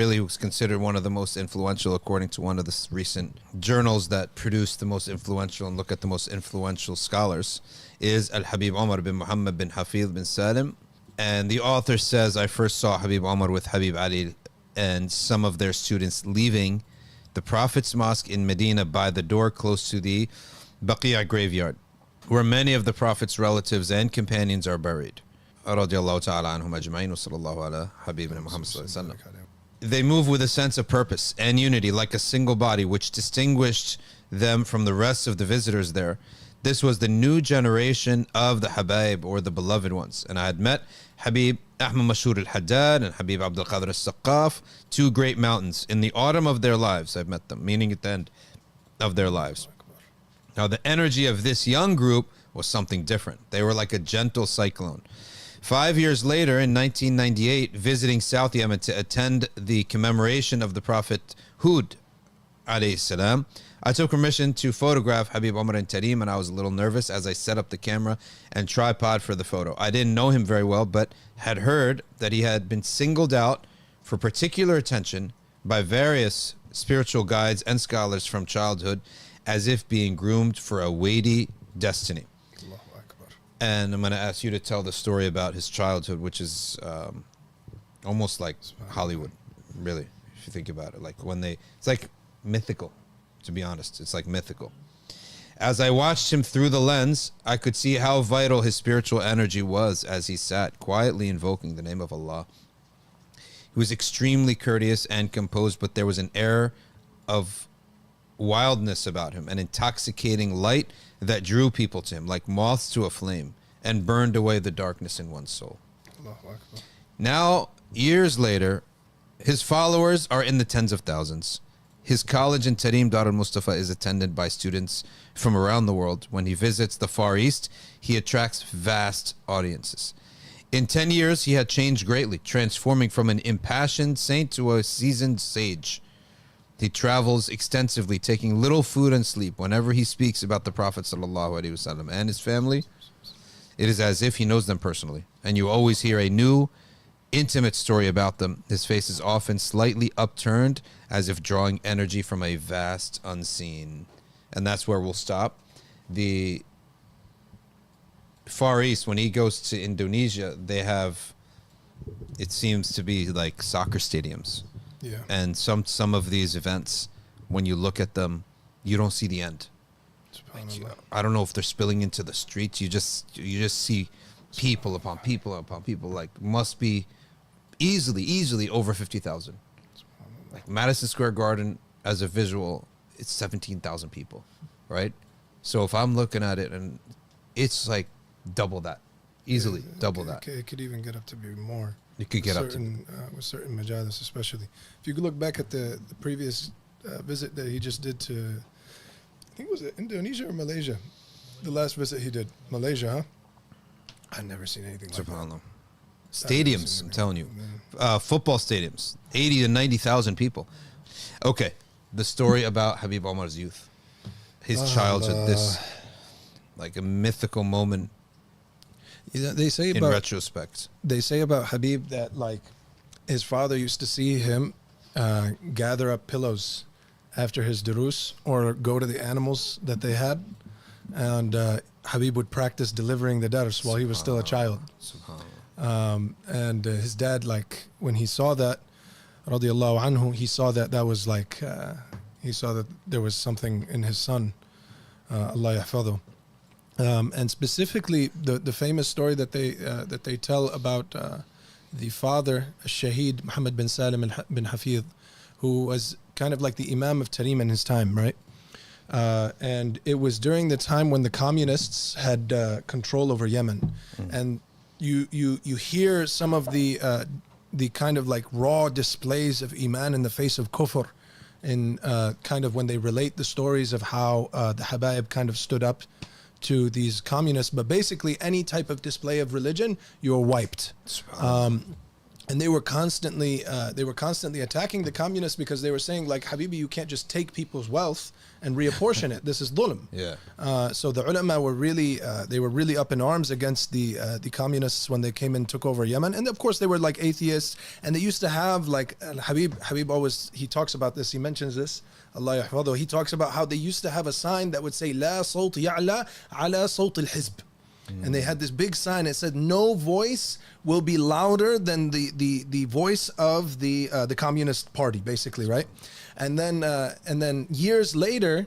Really was considered one of the most influential, according to one of the recent journals that produced the most influential and look at the most influential scholars, is Al-Habib Omar bin Muhammad bin Hafiz bin Salim. And the author says, I first saw Habib Omar with Habib Ali and some of their students leaving the Prophet's Mosque in Medina by the door close to the Baqi'a graveyard, where many of the Prophet's relatives and companions are buried. Radiallahu ta'ala anhum ajma'in wa sallallahu ala Habibina Muhammad sallallahu alaihi wasallam. They move with a sense of purpose and unity like a single body, which distinguished them from the rest of the visitors there. This was the new generation of the Habaib, or the beloved ones. And I had met Habib Ahmad Mashhur al-Haddad and Habib Abdul Qadir al-Saqqaf, two great mountains. In the autumn of their lives, I've met them, meaning at the end of their lives. Now, the energy of this young group was something different. They were like a gentle cyclone. 5 years later, in 1998, visiting South Yemen to attend the commemoration of the Prophet Hud, alayhi salam, I took permission to photograph Habib Omar and Tarim, and I was a little nervous as I set up the camera and tripod for the photo. I didn't know him very well, but had heard that he had been singled out for particular attention by various spiritual guides and scholars from childhood, as if being groomed for a weighty destiny. And I'm going to ask you to tell the story about his childhood, which is almost like Hollywood, really, if you think about it. Like it's like mythical, to be honest. It's like mythical. As I watched him through the lens, I could see how vital his spiritual energy was as he sat quietly invoking the name of Allah. He was extremely courteous and composed, but there was an air of wildness about him, an intoxicating light that drew people to him like moths to a flame and burned away the darkness in one's soul. Now, years later, his followers are in the tens of thousands. His college in Tarim Dar al-Mustafa is attended by students from around the world. When he visits the Far East, he attracts vast audiences. In 10 years, he had changed greatly, transforming from an impassioned saint to a seasoned sage. He travels extensively, taking little food and sleep. Whenever he speaks about the Prophet ﷺ and his family, it is as if he knows them personally. And you always hear a new, intimate story about them. His face is often slightly upturned, as if drawing energy from a vast unseen. And that's where we'll stop. The Far East, when he goes to Indonesia, they have, it seems to be like soccer stadiums. Yeah. And some of these events, when you look at them, you don't see the end. Like, I don't know if they're spilling into the streets. You just see people upon people upon people. Like, must be easily over 50,000. Like Madison Square Garden, as a visual, it's 17,000 people, right? So if I'm looking at it, and it's like double that, easily double that. It could even get up to be more. You could get with certain majalis, especially. If you could look back at the previous visit that he just did to, I think, was it Indonesia or Malaysia? The last visit he did. Malaysia, huh? I've never seen anything like that. Stadiums, I'm telling you. Football stadiums, 80 to 90,000 people. Okay, the story about Habib Omar's youth. His childhood, this, like a mythical moment. They say in retrospect. They say about Habib that, like, his father used to see him gather up pillows after his durus or go to the animals that they had, and Habib would practice delivering the dars while he was still a child. And his dad, like, when he saw that, radiallahu anhu, he saw that was like, he saw that there was something in his son, Allah yahfadhu. And specifically, the famous story that they tell about the father, Shaheed Muhammad bin Salim bin Hafiz, who was kind of like the Imam of Tarim in his time, right? And it was during the time when the communists had control over Yemen, and you hear some of the kind of like raw displays of iman in the face of kufr, in kind of when they relate the stories of how the Habaib kind of stood up to these communists. But basically any type of display of religion, you're wiped. and they were constantly attacking the communists because they were saying, like, Habibi, you can't just take people's wealth and reapportion it. This is dhulm. Yeah. So the ulama were really they were really up in arms against the communists when they came and took over Yemen. And of course they were like atheists, and they used to have like Habib always, he talks about this, he mentions this, Allah yahfadhu, he talks about how they used to have a sign that would say La sawt ya'la ala sawt al-hizb. And they had this big sign. It said, "No voice will be louder than the voice of the Communist Party," basically, right? And then years later,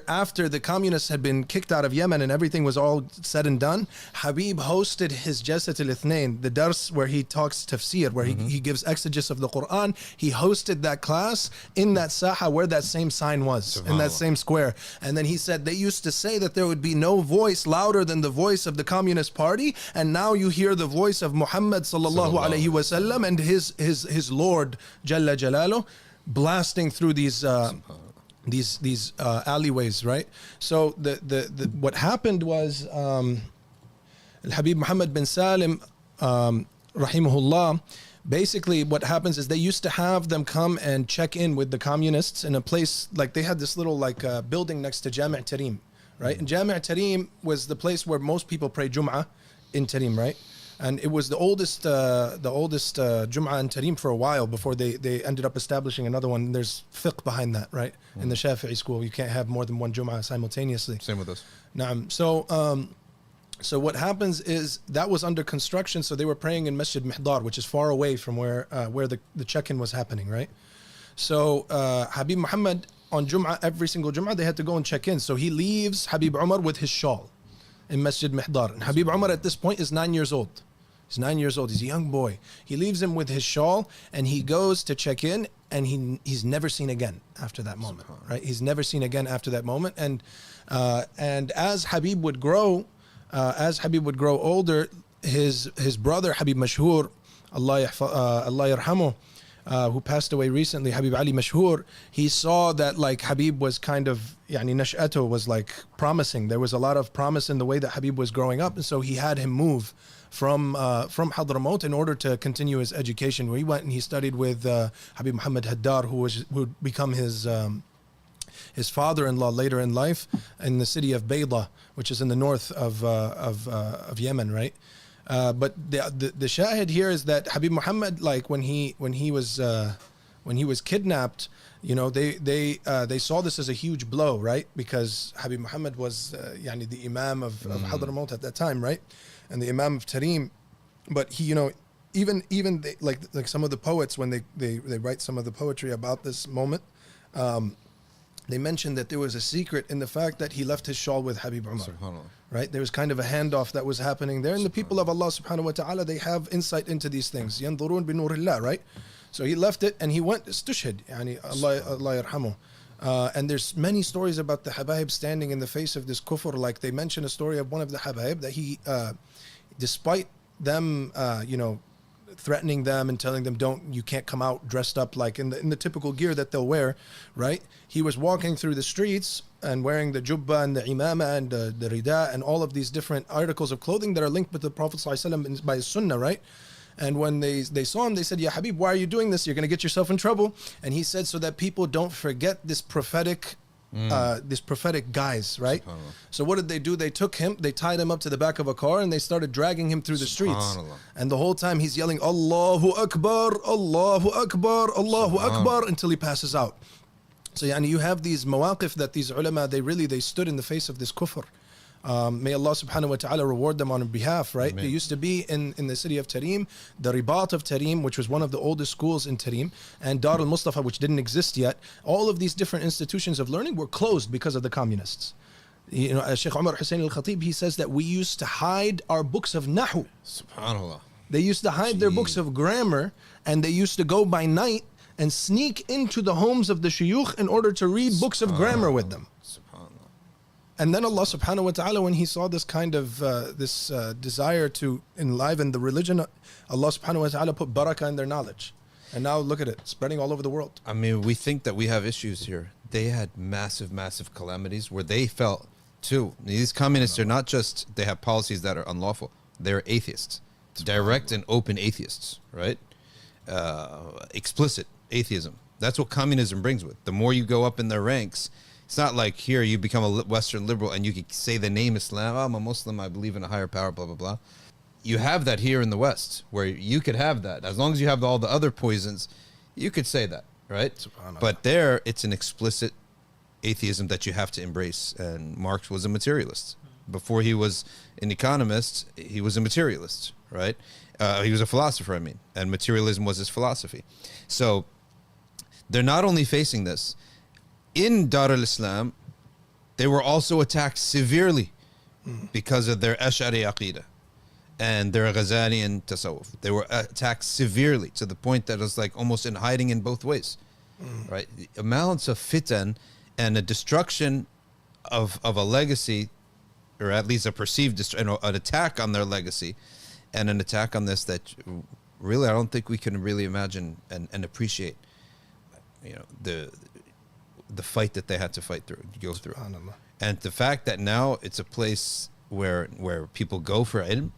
after the communists had been kicked out of Yemen and everything was all said and done, Habib hosted his Jalsat al-Ithnain, the dars where he talks tafsir, where he gives exegesis of the Quran. He hosted that class in that saha where that same sign was, in that same square. And then he said they used to say that there would be no voice louder than the voice of the Communist Party, and now you hear the voice of Muhammad sallallahu alaihi wasallam and his Lord Jalla Jalaluh blasting through these alleyways, right? So the what happened was Habib Muhammad bin Salim rahimahullah, basically what happens is they used to have them come and check in with the communists in a place, like they had this little like building next to Jama'ah Tarim, right? And Jama'ah Tarim was the place where most people pray Jum'ah in Tarim, right? And it was the oldest Jum'ah in Tarim for a while before they ended up establishing another one. There's fiqh behind that, right? In the Shafi'i school, you can't have more than one Jum'ah simultaneously. Same with us. Naam. So what happens is that was under construction, so they were praying in Masjid Mihdar, which is far away from where the check-in was happening, right? So Habib Muhammad on Jum'ah, every single Jum'ah, they had to go and check in. So he leaves Habib Umar with his shawl in Masjid Mihdar. And Habib Umar at this point is 9 years old. He's 9 years old. He's a young boy. He leaves him with his shawl and he goes to check in, and he's never seen again after that moment, right? He's never seen again after that moment. And as Habib would grow older, his brother Habib Mashhur, Allah yarhamu, who passed away recently, Habib Ali Mashhur, he saw that like Habib was kind of, yani nash'atu was like promising. There was a lot of promise in the way that Habib was growing up, and so he had him move from Hadramaut in order to continue his education. Where he went and he studied with Habib Muhammad Haddar, who would become his father-in-law later in life, in the city of Bayda, which is in the north of Yemen, right? But the shahid here is that Habib Muhammad, like when he was kidnapped, you know, they saw this as a huge blow, right? Because Habib Muhammad was yani the Imam of Hadramaut at that time, right? And the Imam of Tarim. But he, you know, even they, like some of the poets, when they write some of the poetry about this moment, they mentioned that there was a secret in the fact that he left his shawl with Habib Umar. Right? There was kind of a handoff that was happening there. And the people of Allah subhanahu wa ta'ala, they have insight into these things. يَنظُرُونَ بِنُورِ اللَّهِ, right? So he left it and he went istushhid. Yani Allah yarhamu. And there's many stories about the Habaib standing in the face of this kufr. Like they mention a story of one of the Habaib that he, despite them, you know, threatening them and telling them you can't come out dressed up like in the typical gear that they'll wear, right? He was walking through the streets and wearing the jubba and the imama and the rida and all of these different articles of clothing that are linked with the Prophet ﷺ by his sunnah, right? And when they saw him, they said, "Ya Habib, why are you doing this? You're going to get yourself in trouble." And he said, so that people don't forget this prophetic guise, right? So what did they do? They took him, they tied him up to the back of a car, and they started dragging him through the streets. And the whole time he's yelling, Allahu Akbar, Allahu Akbar, Allahu Akbar, until he passes out. So yani you have these mawaqif that these ulama, they stood in the face of this kufr. May Allah subhanahu wa ta'ala reward them on behalf, right? There used to be in the city of Tarim, the Ribat of Tarim, which was one of the oldest schools in Tarim, and Dar al-Mustafa, which didn't exist yet. All of these different institutions of learning were closed because of the communists. You know, Sheikh Omar Hussein al-Khatib, he says that we used to hide our books of Nahu. Subhanallah. They used to hide their books of grammar, and they used to go by night and sneak into the homes of the shuyukh in order to read books of grammar with them. And then Allah subhanahu wa ta'ala, when he saw this kind of desire to enliven the religion, Allah subhanahu wa ta'ala put barakah in their knowledge. And now look at it, spreading all over the world. I mean, we think that we have issues here. They had massive calamities where they felt too. These communists are not just, they have policies that are unlawful. They're atheists. direct and open atheists, right? Explicit atheism. That's what communism brings with. The more you go up in their ranks, it's not like here you become a Western liberal and you can say the name Islam. Oh, I'm a Muslim. I believe in a higher power. Blah blah blah. You have that here in the West, where you could have that as long as you have all the other poisons. You could say that, right? But there, it's an explicit atheism that you have to embrace. And Marx was a materialist. Before he was an economist, he was a materialist, right? He was a philosopher, I mean, and materialism was his philosophy. So they're not only facing this. In Dar al-Islam, they were also attacked severely because of their Ash'ari Aqidah and their Ghazalian Tasawwuf. They were attacked severely to the point that it was like almost in hiding in both ways, right? The amounts of fitan and a destruction of a legacy, or at least a perceived an attack on their legacy, and an attack on this that really I don't think we can really imagine and appreciate. You know, the fight that they had to go through, and the fact that now it's a place where people go for ilm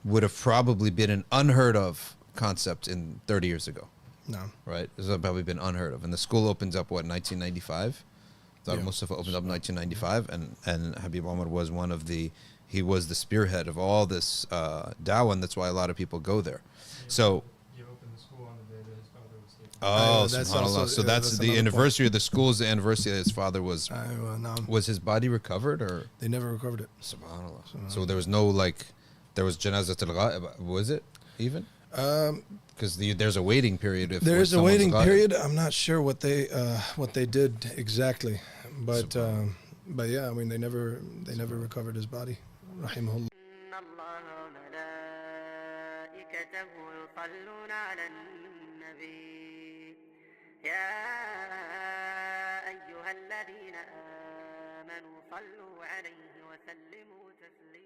would have probably been an unheard of concept in 30 years ago. No, right? This would have probably been unheard of. And the school opens up what, 1995? Mustafa opened up in 1995, and Habib Omar was he was the spearhead of all this dawah, and that's why a lot of people go there. So he opened the school on the day that his father was taken. oh, that's subhanAllah. also- So yeah, that's that's the another anniversary of the school is the anniversary that his father was no, was his body recovered, or they never recovered it. subhanAllah. So there was no there was janazat al-ghaib, was it even? Because there's a waiting period. If There is a someone's waiting ghaib. period. I'm not sure what they did exactly, but yeah, I mean they never recovered his body. Rahimahullah. يا أيها الذين آمنوا صلوا عليه وسلموا تسليما